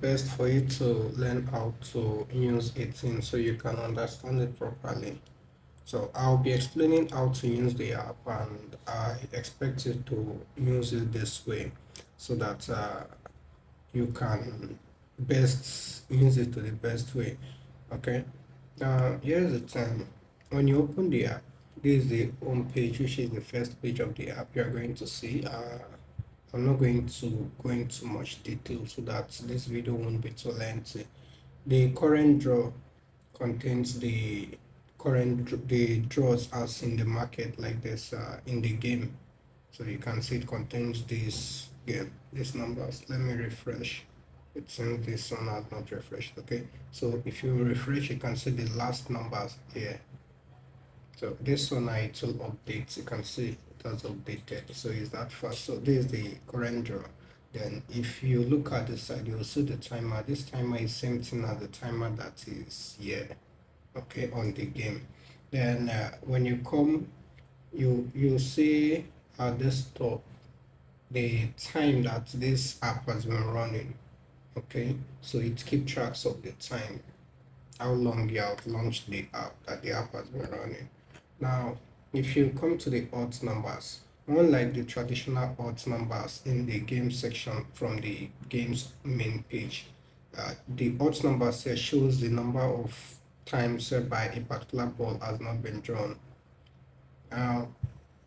best for you to learn how to use it in so you can understand it properly. So I'll be explaining how to use the app, and I expect you to use it this way so that you can best use it to the best way. Okay. Here's the thing. When you open the app, this is the home page, which is the first page of the app you're going to see. I'm not going to go into much detail so that this video won't be too lengthy. The current draw contains the draws as in the market, like this in the game. So you can see it contains these numbers. Let me refresh. It seems this one has not refreshed. Okay, so if you refresh, you can see the last numbers here. So this one it will update. You can see it has updated. So is that fast? So this is the current draw. Then if you look at the side, you'll see the timer. This timer is same thing as the timer that is here, okay, on the game. Then when you come, you see at this top the time that this app has been running. Okay, so it keeps tracks of the time, how long you have launched the app, that the app has been running. Now, if you come to the odds numbers, unlike the traditional odds numbers in the game section from the game's main page, the odds numbers here shows the number of times whereby a particular ball has not been drawn. Now,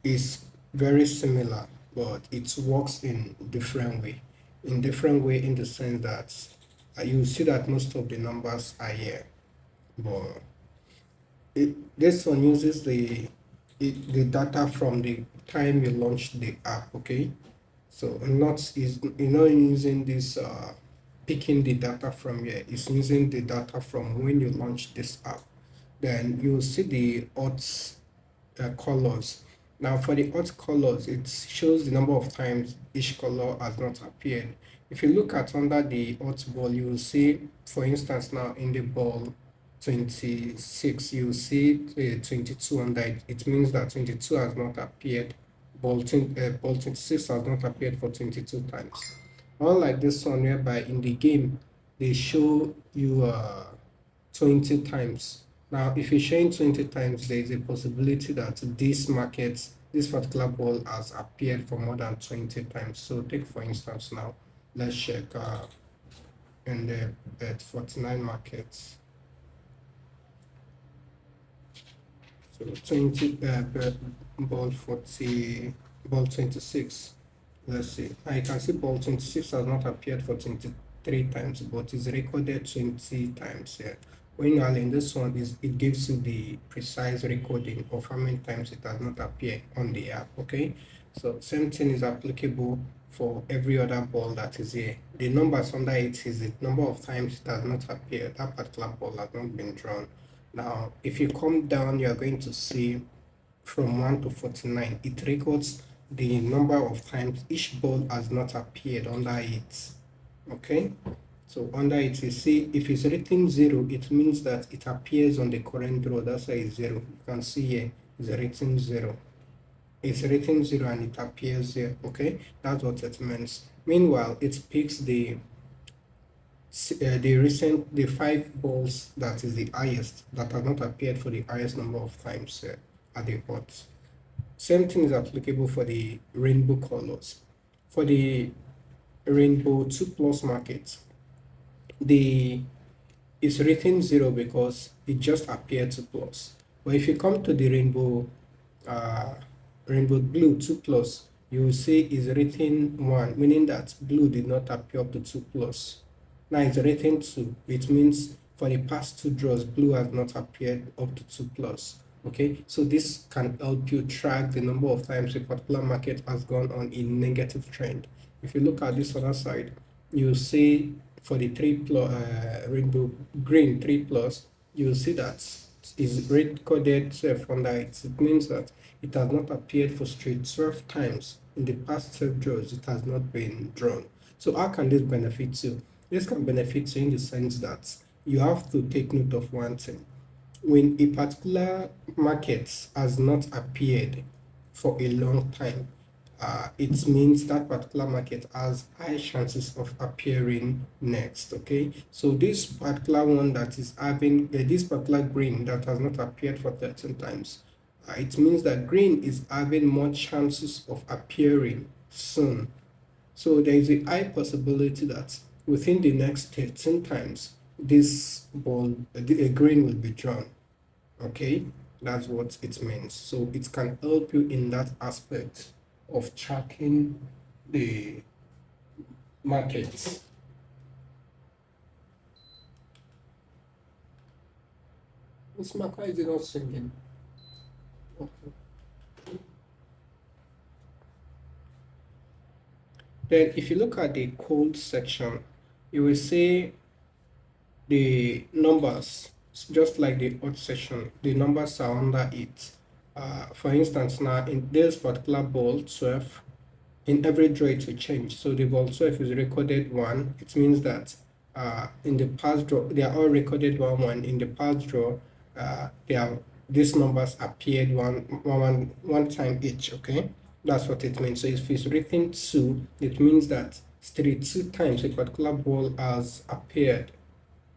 it's very similar, but it works in different way. In different way in the sense that you see that most of the numbers are here, but this one uses the data from the time you launched the app. Okay, so not is you're not using this picking the data from here. It's using the data from when you launched this app. Then you see the odds colors. Now for the odds colors, it shows the number of times each color has not appeared. If you look at under the odds ball, you will see, for instance, now in the ball 26, you see 22 under it. It means that 22 has not appeared. Ball 26 has not appeared for 22 times. Unlike this one, whereby in the game they show you 20 times. Now, if you're showing 20 times, there is a possibility that this particular ball has appeared for more than 20 times. So take for instance now, let's check in the bet 49 markets. So 20 ball 40 ball 26. Let's see. Now you can see ball 26 has not appeared for 23 times, but is recorded 20 times here. When you are in this one, it gives you the precise recording of how many times it has not appeared on the app. Okay, so same thing is applicable for every other ball that is here. The numbers under it is the number of times it has not appeared. That particular ball has not been drawn. Now, if you come down, you are going to see from 1 to 49. It records the number of times each ball has not appeared under it. Okay, so under it, you see if it's written 0, it means that it appears on the current draw. That's why it's 0. You can see here it's written 0. It's written 0 and it appears here. Okay, that's what it means. Meanwhile, it picks the 5 balls that is the highest, that have not appeared for the highest number of times at the odds. Same thing is applicable for the rainbow colors. For the rainbow 2+ market, it's written 0 because it just appeared 2+. But if you come to the rainbow blue 2+, you will see it's written 1, meaning that blue did not appear up to 2+. Now it's written 2. It means for the past 2 draws, blue has not appeared up to 2+. Okay, so this can help you track the number of times a particular market has gone on a negative trend. If you look at this other side, you see for the 3+ rainbow green 3+, you'll see that is recorded 12 under it. It means that it has not appeared for straight 12 times in the past 12 draws. It has not been drawn. So how can this benefit you? This can benefit you in the sense that you have to take note of one thing. When a particular market has not appeared for a long time, it means that particular market has high chances of appearing next. Okay, so this particular one that is having this particular green that has not appeared for 13 times, it means that green is having more chances of appearing soon. So there is a high possibility that within the next 13 times this ball, a green will be drawn. Okay, that's what it means. So it can help you in that aspect of tracking the markets. Miss Maka is not singing. Okay. Then if you look at the code section, you will see the numbers, just like the odd section, the numbers are under it. For instance, now in this particular ball 12, in every draw it will change. So the ball 12 is recorded 1. It means that in the past draw, they are all recorded 1 1. In the past draw, these numbers appeared one time each. Okay, that's what it means. So if it's written 2, it means that straight 2 times a particular ball has appeared.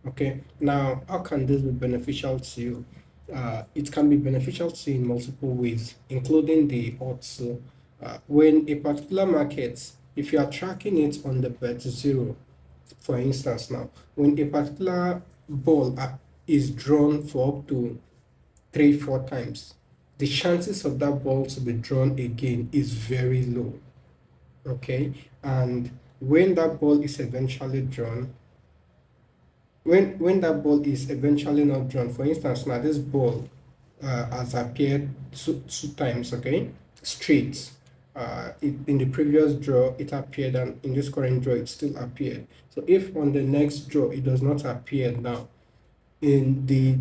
Okay, now how can this be beneficial to you? It can be beneficial to you in multiple ways, including the odds. When a particular market, if you are tracking it on the bet zero, for instance, now when a particular ball is drawn for up to 3-4 times, the chances of that ball to be drawn again is very low. Okay, and when that ball is eventually drawn, when that ball is eventually not drawn, for instance, now this ball has appeared two times, okay, straight. In the previous draw it appeared, and in this current draw it still appeared. So if on the next draw it does not appear now, in the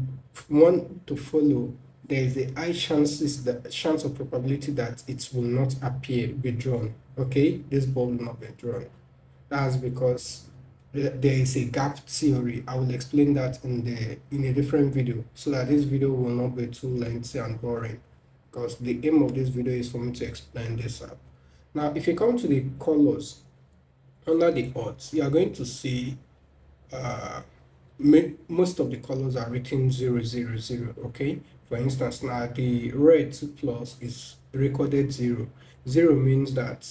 one to follow, there is a high chance of probability that it will not be drawn. Okay, this ball will not be drawn. That's because there is a gap theory. I will explain that in a different video, so that this video will not be too lengthy and boring, because the aim of this video is for me to explain this up. Now if you come to the colors under the odds, you are going to see most of the colors are written 000. Okay, for instance, now the red 2 plus is recorded 0. 0 means that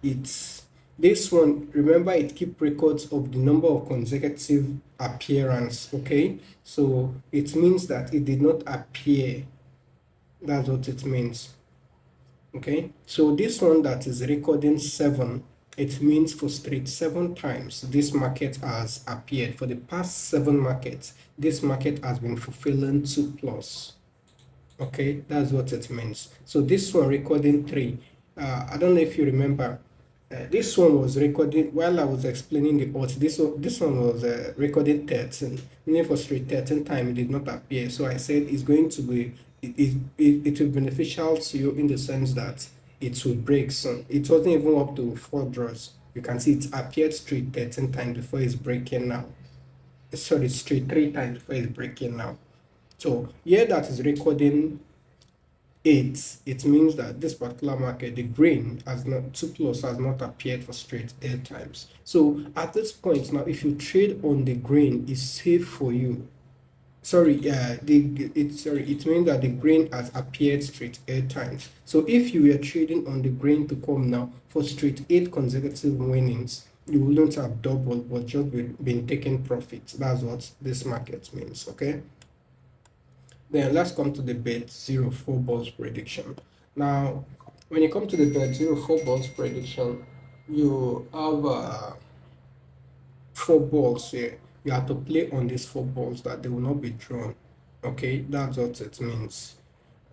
it's this one. Remember, it keep records of the number of consecutive appearance. Okay, so it means that it did not appear. That's what it means. Okay, so this one that is recording 7, it means for straight 7 times this market has appeared. For the past 7 markets, this market has been fulfilling 2 plus. Okay, that's what it means. So this one recording 3, I don't know if you remember, this one was recorded while I was explaining the odds. This one was recorded 13, meaning for straight 13 time it did not appear. So I said it's going to be it will be beneficial to you in the sense that it will break soon. It wasn't even up to 4 draws. You can see it appeared straight 13 times before it's breaking now. Sorry, straight 3 times before it's breaking now. So here that is recording 8, it means that this particular market, the green has not 2 plus has not appeared for straight 8 times. So at this point now, if you trade on the green, it's safe for you. Sorry, it means that the green has appeared straight 8 times. So if you were trading on the green to come now for straight 8 consecutive winnings, you wouldn't have doubled but just been taking profits. That's what this market means. Okay, then let's come to the bet 04 balls prediction. Now when you come to the bet 04 balls prediction, you have 4 balls here. You have to play on these 4 balls that they will not be drawn. Okay, that's what it means.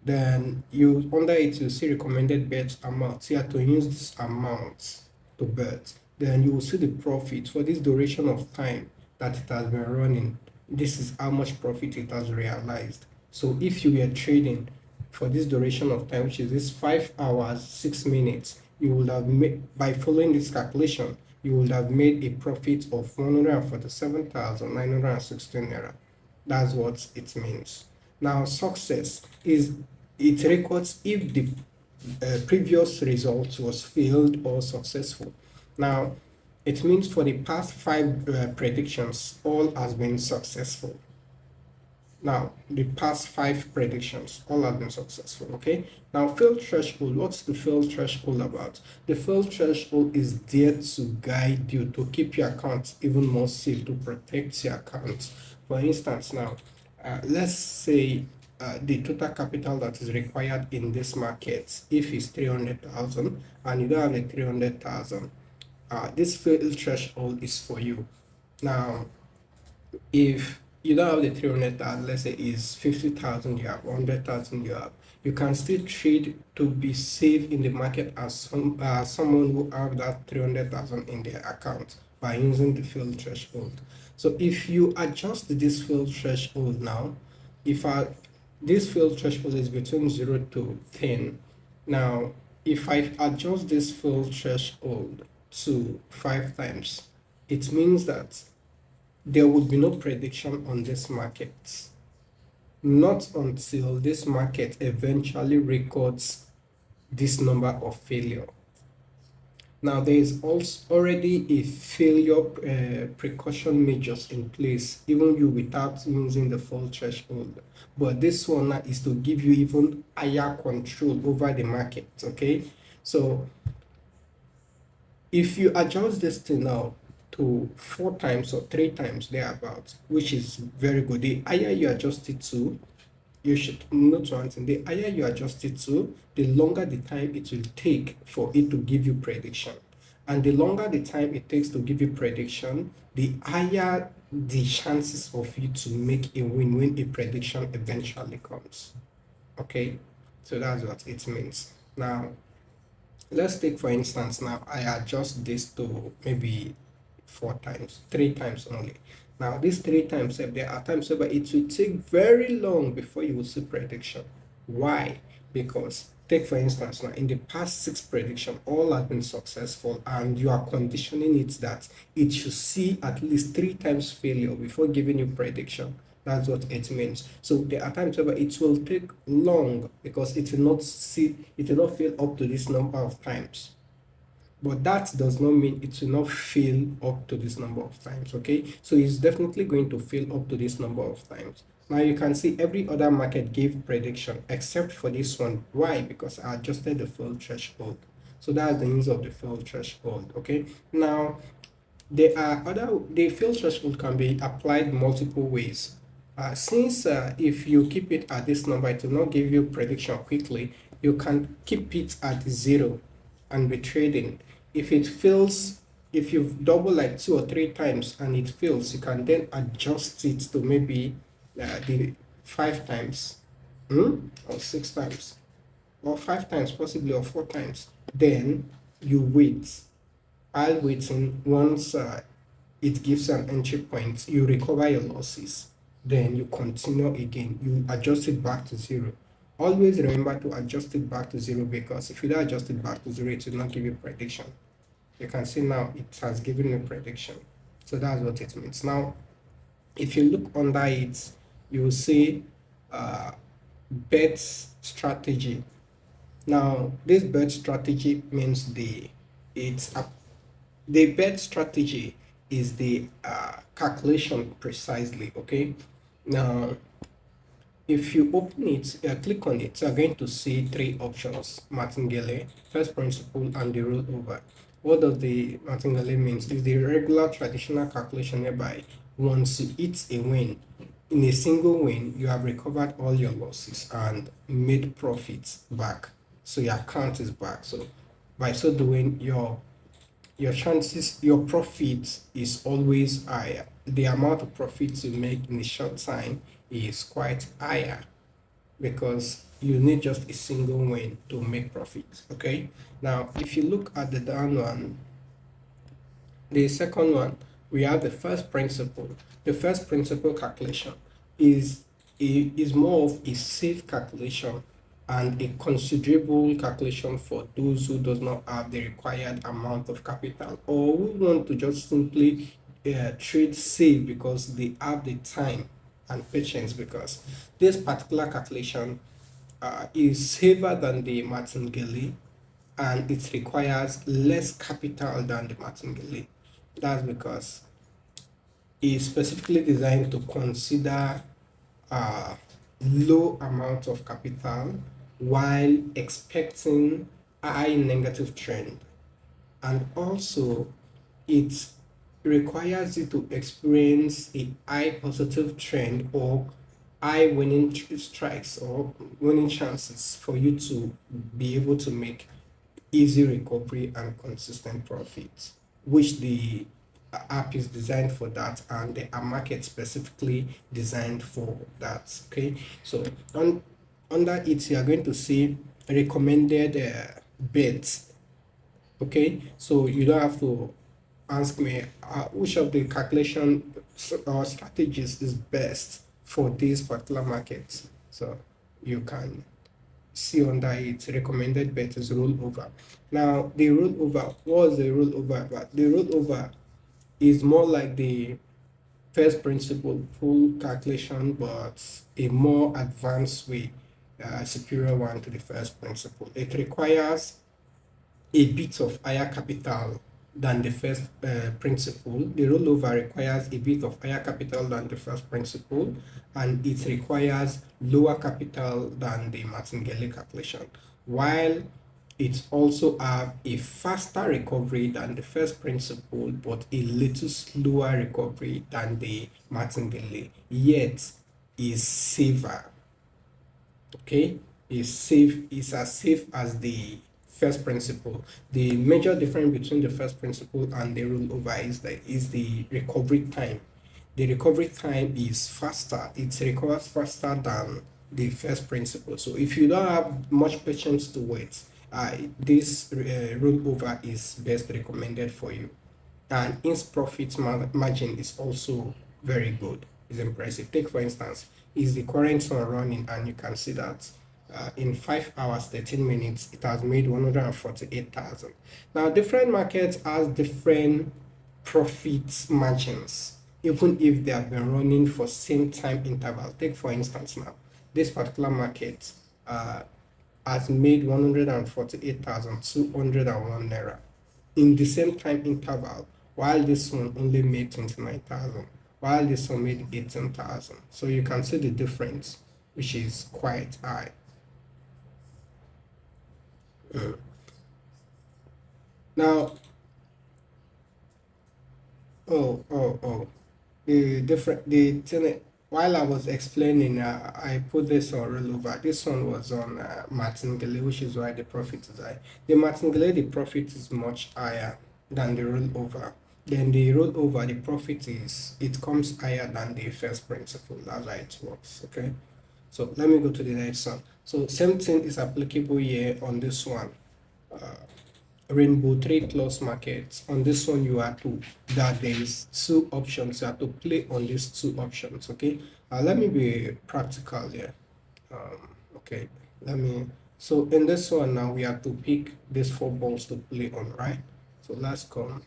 Then you under it you see recommended bet amount. You have to use this amount to bet. Then you will see the profit for this duration of time that it has been running. This is how much profit it has realized. So if you were trading for this duration of time, which is this 5 hours 6 minutes, you would have made, by following this calculation, you would have made a profit of 147,916 naira. That's what it means. Now success is, it records if the previous results was failed or successful. Now, it means for the past five predictions, all has been successful. Now, the past five predictions, all have been successful, okay? Now, failed threshold, what's the failed threshold about? The failed threshold is there to guide you, to keep your account even more safe, to protect your account. For instance, now, let's say the total capital that is required in this market, if it's 300,000 and you don't have the 300,000, this failed threshold is for you. Now, if you don't have the 300,000, let's say is 50,000 you have, 100,000 you have, you can still trade to be safe in the market as someone who have that 300,000 in their account by using the field threshold. So if you adjust this field threshold now, if this field threshold is between 0 to 10, now if I adjust this field threshold to 5 times, it means that there would be no prediction on this market, not until this market eventually records this number of failure. Now, there is also already a failure precaution measures in place, even you without using the full threshold. But this one now is to give you even higher control over the market. Okay, so if you adjust this thing now to 4 times or 3 times thereabouts, which is very good, the higher you adjust it to, you should note one thing: the higher you adjust it to, the longer the time it will take for it to give you prediction. And the longer the time it takes to give you prediction, the higher the chances of you to make a win when a prediction eventually comes. Okay, so that's what it means. Now, let's take for instance, now I adjust this to maybe 4 times, 3 times only. Now these 3 times, if there are times where it will take very long before you will see prediction. Why? Because take for instance, now in the past 6 prediction, all have been successful, and you are conditioning it that it should see at least 3 times failure before giving you prediction. That's what it means. So there are times where it will take long because it will not fail up to this number of times. But that does not mean it will not fail up to this number of times. Okay, so it's definitely going to fail up to this number of times. Now you can see every other market gave prediction except for this one. Why? Because I adjusted the fail threshold. So that's the use of the fail threshold. Okay, now the fail threshold can be applied multiple ways. Since if you keep it at this number, it will not give you prediction quickly. You can keep it at 0 and be trading. If it fails, if you've double like 2 or 3 times and it fails, you can then adjust it to maybe the 5 times, or 6 times, or 5 times possibly, or 4 times. Then you wait. While waiting, once it gives an entry point, you recover your losses. Then you continue again. You adjust it back to 0. Always remember to adjust it back to 0, because if you don't adjust it back to 0, it will not give you prediction. You can see now it has given you prediction. So that's what it means. Now, if you look under it, you will see bet strategy. Now, this bet strategy means the bet strategy is the calculation precisely. Okay, now if you open it, click on it, you're going to see 3 options: martingale, first principle, and the rollover. What does the martingale means? Is the regular traditional calculation whereby once you hit a win, in a single win, you have recovered all your losses and made profits back. So your account is back. So by so doing, your chances, your profit is always higher. The amount of profits you make in a short time is quite higher, because you need just a single win to make profit. Okay, now if you look at the down one, the second one, we have the first principle. The first principle calculation is more of a safe calculation and a considerable calculation for those who does not have the required amount of capital, or who want to just simply trade safe because they have the time and patience. Because this particular calculation is safer than the martingale, and it requires less capital than the martingale. That's because it's specifically designed to consider uh, low amount of capital while expecting high negative trend, and also it requires you to experience a high positive trend or high winning strikes or winning chances for you to be able to make easy recovery and consistent profits, which the app is designed for that, and the market specifically designed for that. Okay, so under it you are going to see recommended bets. Okay, so you don't have to ask me which of the calculation strategies is best for this particular market. So you can see under it recommended bet is rollover. Now the rollover, what is the rollover about? The rollover is more like the first principle full calculation, but a more advanced way, superior one to the first principle. It requires a bit of higher capital than the first principle. The rollover requires a bit of higher capital than the first principle, and it requires lower capital than the martingale calculation, while it also have a faster recovery than the first principle, but a little slower recovery than the martingale, yet is safer. Okay, is as safe as the first principle. The major difference between the first principle and the rollover is the recovery time. The recovery time is faster, it recovers faster than the first principle. So if you don't have much patience to wait, this rollover is best recommended for you, and its profit margin is also very good. It's impressive. Take for instance, is the current one running, and you can see that in 5 hours 13 minutes it has made 148,000. Now different markets has different profit margins, even if they have been running for same time interval. Take for instance, now this particular market uh, has made 148,201 naira in the same time interval, while this one only made 29,000, while this one made 18,000. So you can see the difference, which is quite high. Now, oh, the thing, while I was explaining, I put this on rollover. This one was on martingale, which is why the profit is high. The martingale, the profit is much higher than the rollover. Then the rollover, the profit is, it comes higher than the first principle. That's how it works. Okay, so let me go to the next one. So same thing is applicable here on this one. Rainbow trade plus markets. On this one, you have to, that there is two options. You have to play on these two options. Okay, let me be practical here. Okay, let me, so in this one now we have to pick these four balls to play on, right? So let's come,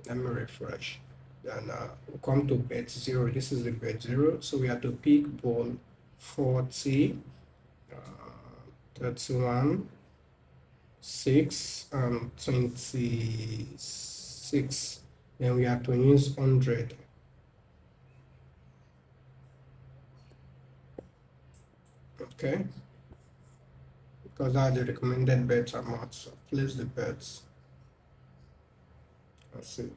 let me refresh. Then we'll come to bet zero. This is the bet zero, so we have to pick ball 40, 31, 6 and 26. Then we have to use 100. Okay, because that's the recommended bet amount. So place the bets. Let's see.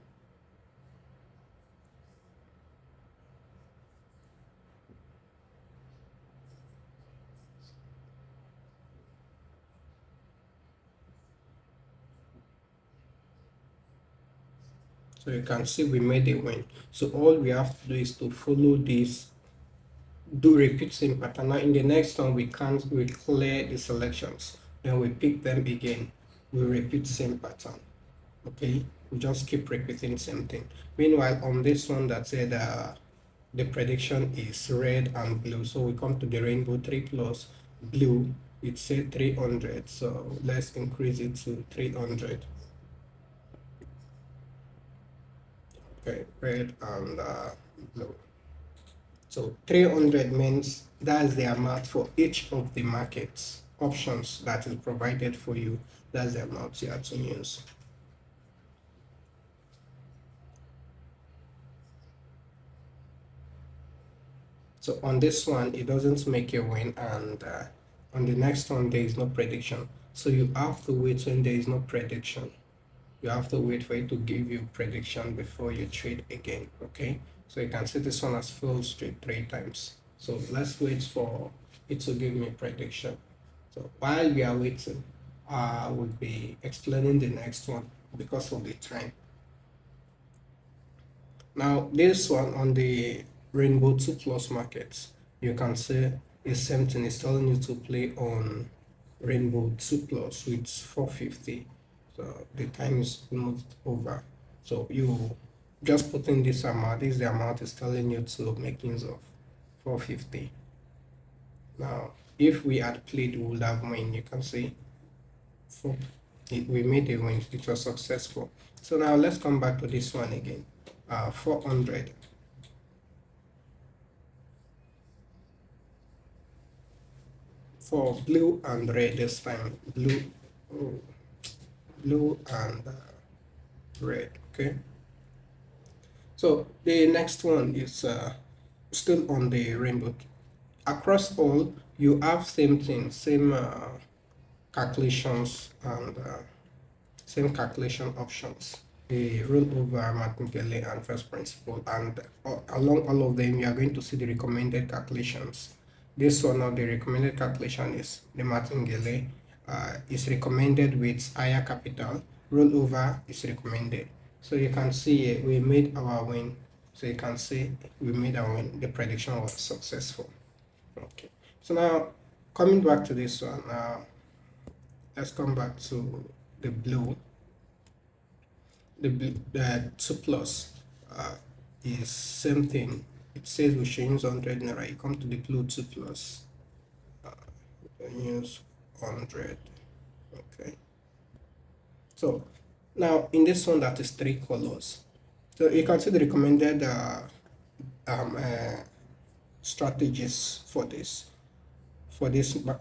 So you can see we made a win. So all we have to do is to follow this, do repeat same pattern. Now in the next one we can't, we clear the selections, then we pick them again, we repeat same pattern. Okay, we just keep repeating same thing. Meanwhile on this one that said the prediction is red and blue, so we come to the rainbow 3 plus blue, it said 300, so let's increase it to 300. Okay, red and blue. So 300 means that's the amount for each of the markets options that is provided for you. That's the amount you have to use. So on this one, it doesn't make a win, and on the next one, there is no prediction. So you have to wait when there is no prediction. You have to wait for it to give you prediction before you trade again. Okay. So you can see this one has failed straight 3 times. So let's wait for it to give me prediction. So while we are waiting, I will be explaining the next one because of the time. Now, this one on the Rainbow 2 Plus markets, you can see the same thing. It's telling you to play on Rainbow 2 Plus with 450. So the time is almost over. So you just put in this amount. This is the amount is telling you to make use of 450. Now, if we had played, we would have won. You can see four. We made a win. It was successful. So now let's come back to this one again. 400. For blue and red this time. Oh, blue and red. Okay. So the next one is still on the rainbow. Across all, you have same thing, same calculations and same calculation options. The rollover, mathematically, and first principle, and along all of them, you are going to see the recommended calculations. This one of the recommended calculation is the martingale is recommended with higher capital. Rollover is recommended. So you can see we made our win. So you can see we made our win. The prediction was successful. Okay. So now coming back to this one, let's come back to the blue. The 2 plus is same thing. It says we should use 100 naira. You come to the blue 2 plus, use 100. Okay. So now in this one, that is 3 colors. So you can see the recommended um, uh, strategies for this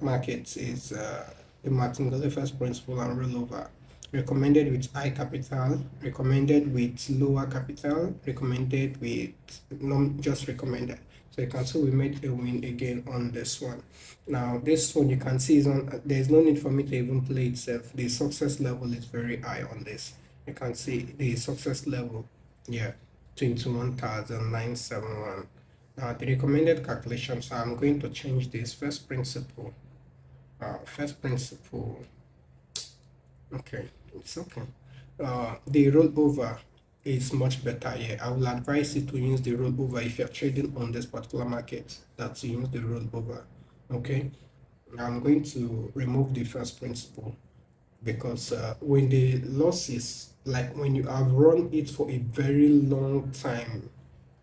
market is the martingale first principle and rollover. Recommended with high capital, recommended with lower capital, recommended with non just recommended. So you can see we made a win again on this one. Now this one you can see is on. There is no need for me to even play itself. The success level is very high on this. You can see the success level. Yeah, 21,971. Now the recommended calculations. I'm going to change this first principle. First principle. Okay, it's okay. The rollover is much better here. I will advise you to use the rollover if you're trading on this particular market. That you use the rollover. Okay, I'm going to remove the first principle because when the losses, like when you have run it for a very long time,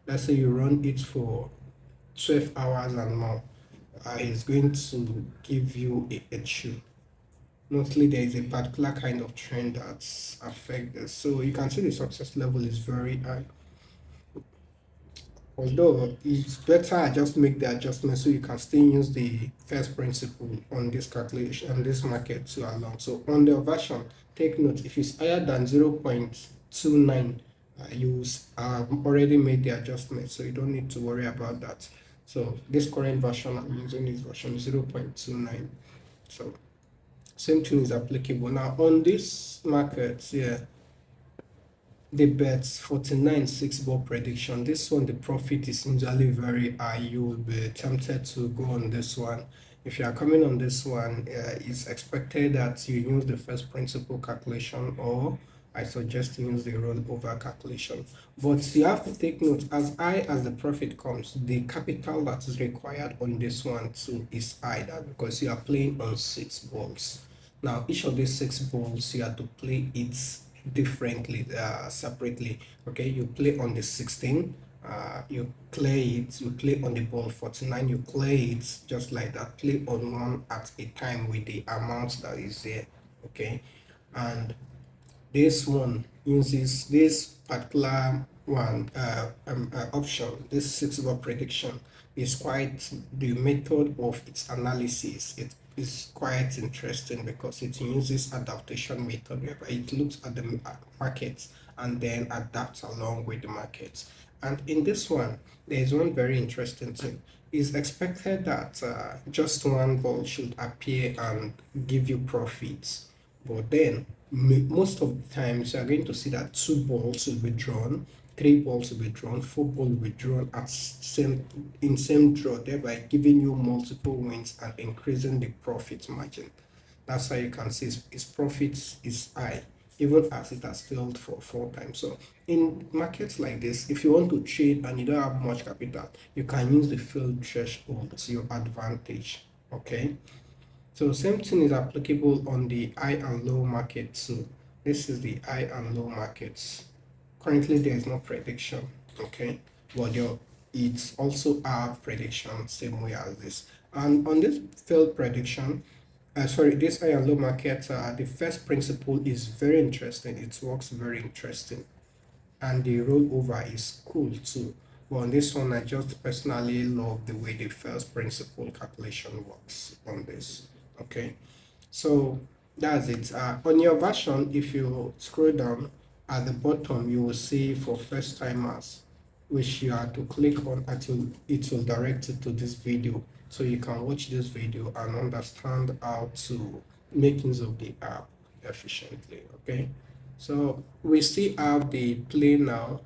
let's say you run it for 12 hours and more, it's going to give you a issue. Mostly there is a particular kind of trend that's affect this. So you can see the success level is very high. Although it's better I just make the adjustment so you can still use the first principle on this calculation on this market to along. So on the version, take note if it's higher than 0.29, I've already made the adjustment, so you don't need to worry about that. So this current version I'm using is version 0.29. So same thing is applicable. Now on this market here, the bets 49 6 ball prediction. This one the profit is usually very high. You will be tempted to go on this one. If you are coming on this one, it's expected that you use the first principle calculation, or I suggest you use the rollover calculation. But you have to take note, as high as the profit comes, the capital that is required on this one too is high, that because you are playing on 6 balls. Now each of these 6 balls you have to play it differently, separately. Okay, you play on the 16, you clear it, you play on the ball 49, you clear it just like that. Play on one at a time with the amount that is there. Okay, and this one uses this particular one option, this 6 ball prediction, is quite, the method of its analysis, it is quite interesting because it uses adaptation method whereby it looks at the markets and then adapts along with the markets. And in this one, there is one very interesting thing. It's expected that just one ball should appear and give you profits, but then most of the times you are going to see that 2 balls will be drawn, 3 balls will be drawn, 4 balls will be drawn at same draw, thereby giving you multiple wins and increasing the profit margin. That's how you can see its profits is high, even as it has failed for 4 times. So in markets like this, if you want to trade and you don't have much capital, you can use the failed threshold to your advantage. Okay. So same thing is applicable on the high and low market too. This is the high and low markets. Currently there is no prediction, okay, but there, it's also have prediction same way as this. And on this failed prediction, sorry, this high and low market, the first principle is very interesting. It works very interesting, and the rollover is cool too. But on this one, I just personally love the way the first principle calculation works on this. Okay, so that's it. On your version, if you scroll down at the bottom, you will see for first timers, which you have to click on until it will direct you to this video. So you can watch this video and understand how to make use of the app efficiently. Okay. So we still have the play now,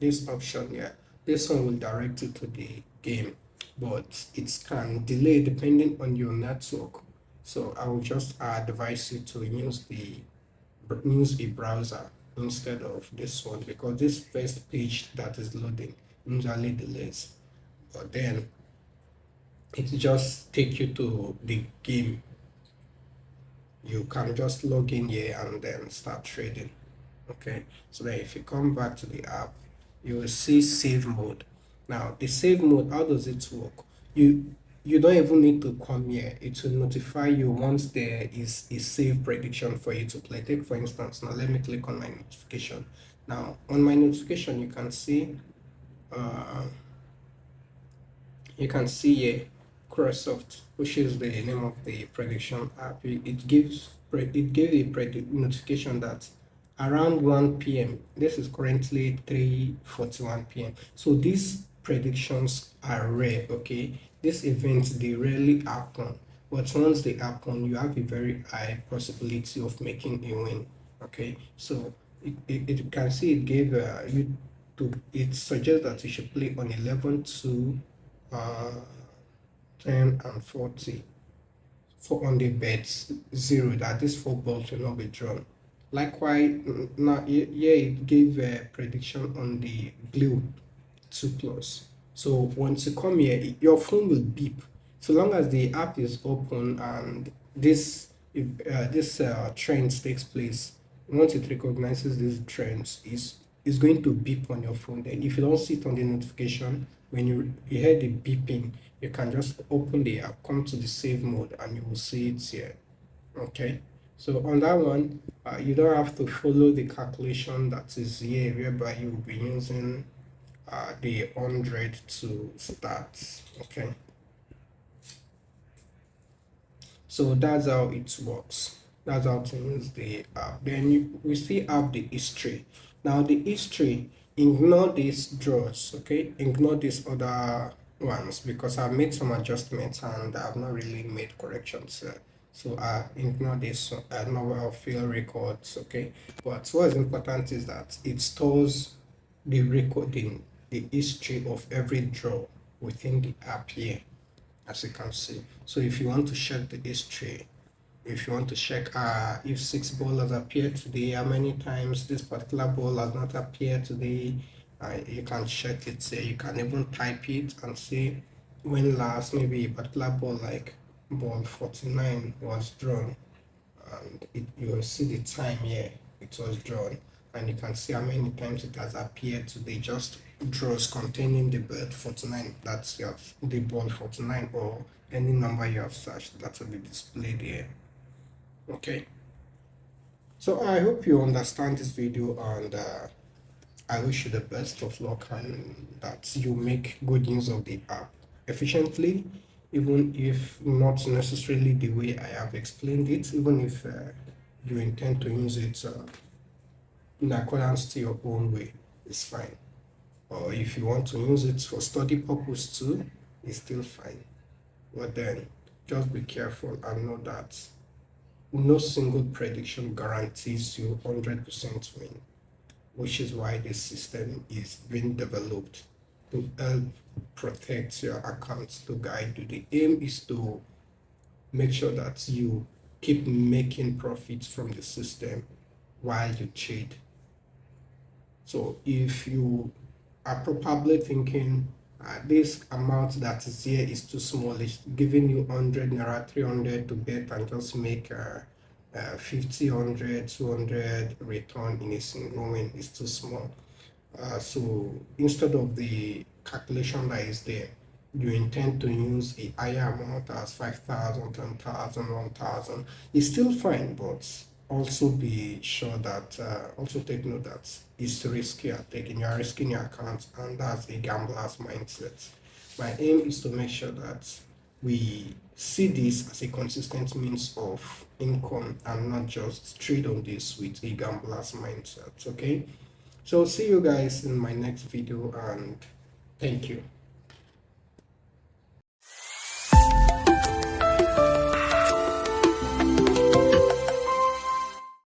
this option here. This one will direct you to the game, but it can delay depending on your network. So I will just advise you to use a browser instead of this one, because this first page that is loading usually delays. But then it just take you to the game. You can just log in here and then start trading. Okay, so then if you come back to the app, you will see save mode. Now the save mode, how does it work? You don't even need to come here. It will notify you once there is a save prediction for you to play. Take for instance, now let me click on my notification. Now on my notification you can see uh you can see here KuroSoft, which is the name of the prediction app. It gave a notification that around 1 p.m. This is currently 3:41 p.m. So these predictions are rare. Okay, these events, they rarely happen, but once they happen, you have a very high possibility of making a win. Okay, so you can see it gave you to it suggests that you should play on 11 to uh, 10 and 40 for on the bets 0, that these 4 balls will not be drawn. Likewise, now here it gave a prediction on the blue 2 plus. So once you come here, your phone will beep. So long as the app is open and this if this trend takes place, once it recognizes these trends, is going to beep on your phone. Then if you don't see it on the notification, when you hear the beeping, you can just open the app, come to the save mode, and you will see it here. Okay, so on that one, you don't have to follow the calculation that is here, whereby you will be using the 100 to start. Okay, so that's how it works. That's how to use the app. Then we still have the history. Now the history, ignore these draws. Okay, ignore these other ones because I've made some adjustments and I've not really made corrections. So I ignore this number of fail records. Okay, but what is important is that it stores the recording, the history of every draw within the app here, as you can see. So if you want to check the history, if you want to check if 6 ball has appeared today, how many times this particular ball has not appeared today, you can check it. Say you can even type it and see when last maybe a particular ball like ball 49 was drawn, and you will see the time here it was drawn, and you can see how many times it has appeared today. Just draws containing the bird 49, that's your the ball 49, or any number you have searched, that will be displayed here. Okay, so I hope you understand this video, and I wish you the best of luck and that you make good use of the app efficiently, even if not necessarily the way I have explained it, even if you intend to use it in accordance to your own way, it's fine. Or if you want to use it for study purpose too, it's still fine. But then just be careful and know that no single prediction guarantees you 100% win, which is why this system is being developed to help protect your accounts, to guide you. The aim is to make sure that you keep making profits from the system while you trade. So if you are probably thinking this amount that is here is too small, it's giving you 100 naira, 300 to bet and just make 50, 100, 200 return in a single win is too small. So instead of the calculation that is there, you intend to use a higher amount as 5,000, 10,000, 1,000. It's still fine, but also be sure that, also take note that it's risky at taking. You are risking your account, and that's a gambler's mindset. My aim is to make sure that we see this as a consistent means of income and not just trade on this with a gambler's mindset. Okay. So see you guys in my next video and thank you.